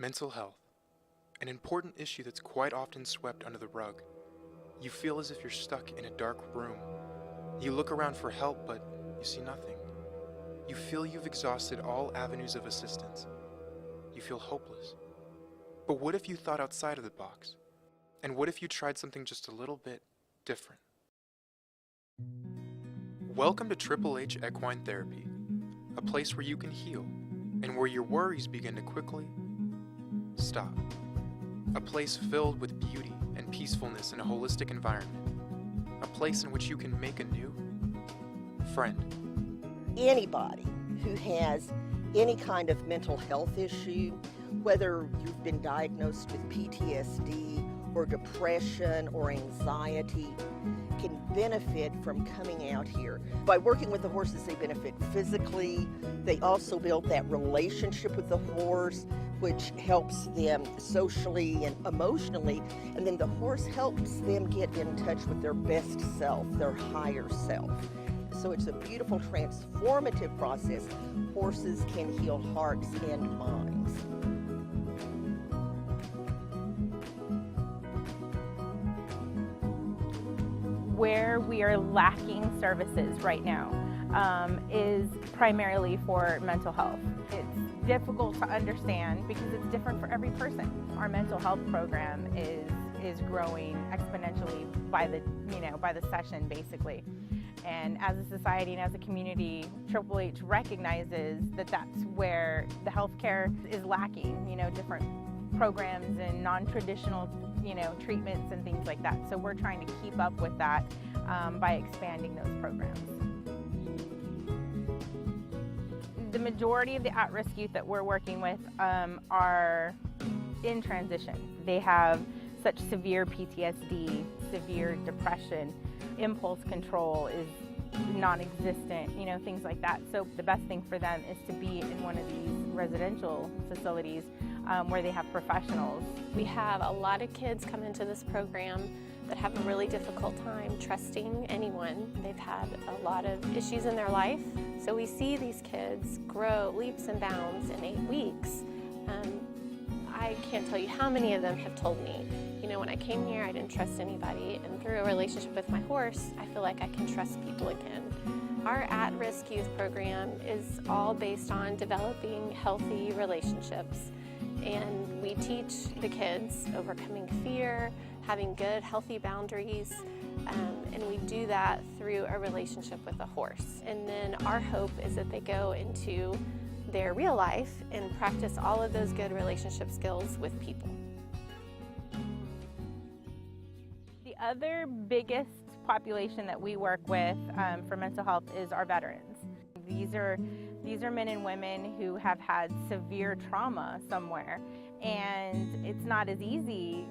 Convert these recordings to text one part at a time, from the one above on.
Mental health, an important issue that's quite often swept under the rug. You feel as if you're stuck in a dark room. You look around for help, but you see nothing. You feel you've exhausted all avenues of assistance. You feel hopeless. But what if you thought outside of the box? And what if you tried something just a little bit different? Welcome to Triple H Equine Therapy, a place where you can heal and where your worries begin to quickly stop. A place filled with beauty and peacefulness in a holistic environment. A place in which you can make a new friend. Anybody who has any kind of mental health issue, whether you've been diagnosed with PTSD or depression or anxiety, can benefit from coming out here. By working with the horses, they benefit physically. They also build that relationship with the horse, which helps them socially and emotionally. And then the horse helps them get in touch with their best self, their higher self. So it's a beautiful, transformative process. Horses can heal hearts and minds. Where we are lacking services right now is primarily for mental health. It's difficult to understand because it's different for every person. Our mental health program is growing exponentially by the session, basically. And as a society and as a community, Triple H recognizes that that's where the healthcare is lacking, different programs and non-traditional, treatments and things like that. So we're trying to keep up with that by expanding those programs. The majority of the at-risk youth that we're working with are in transition. They have such severe PTSD, severe depression, impulse control is non-existent, things like that. So the best thing for them is to be in one of these residential facilities where they have professionals. We have a lot of kids come into this program that have a really difficult time trusting anyone. They've had a lot of issues in their life. So we see these kids grow leaps and bounds in 8 weeks. I can't tell you how many of them have told me, when I came here, I didn't trust anybody, and through a relationship with my horse, I feel like I can trust people again. Our at-risk youth program is all based on developing healthy relationships, and we teach the kids overcoming fear, having good, healthy boundaries, and we do that through a relationship with a horse. And then our hope is that they go into their real life and practice all of those good relationship skills with people. The other biggest population that we work with for mental health is our veterans. These are men and women who have had severe trauma somewhere, and it's not as easy,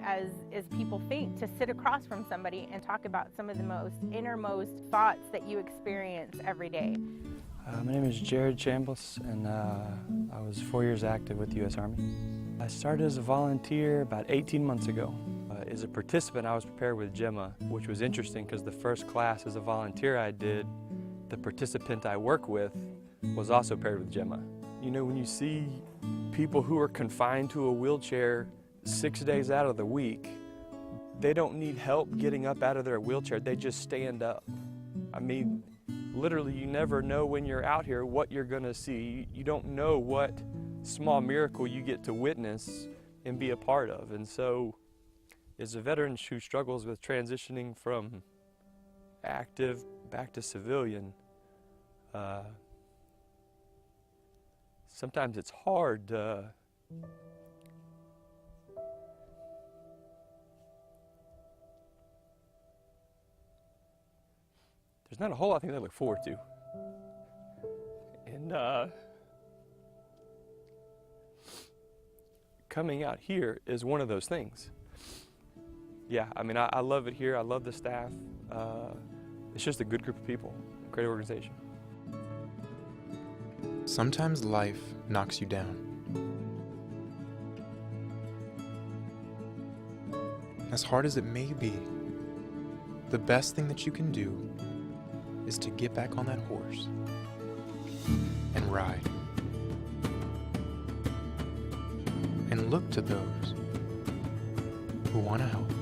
as people think, to sit across from somebody and talk about some of the most innermost thoughts that you experience every day. My name is Jared Chambliss, and I was 4 years active with the U.S. Army. I started as a volunteer about 18 months ago. As a participant, I was prepared with Gemma, which was interesting because the first class as a volunteer I did, the participant I work with was also paired with Gemma. When you see people who are confined to a wheelchair 6 days out of the week, they don't need help getting up out of their wheelchair, they just stand up. Literally, you never know when you're out here what you're going to see. You don't know what small miracle you get to witness and be a part of. And so, as a veteran who struggles with transitioning from active back to civilian, sometimes it's hard to there's not a whole lot of things I look forward to. And coming out here is one of those things. Yeah, I love it here. I love the staff. It's just a good group of people, great organization. Sometimes life knocks you down. As hard as it may be, the best thing that you can do is to get back on that horse and ride. and look to those who want to help.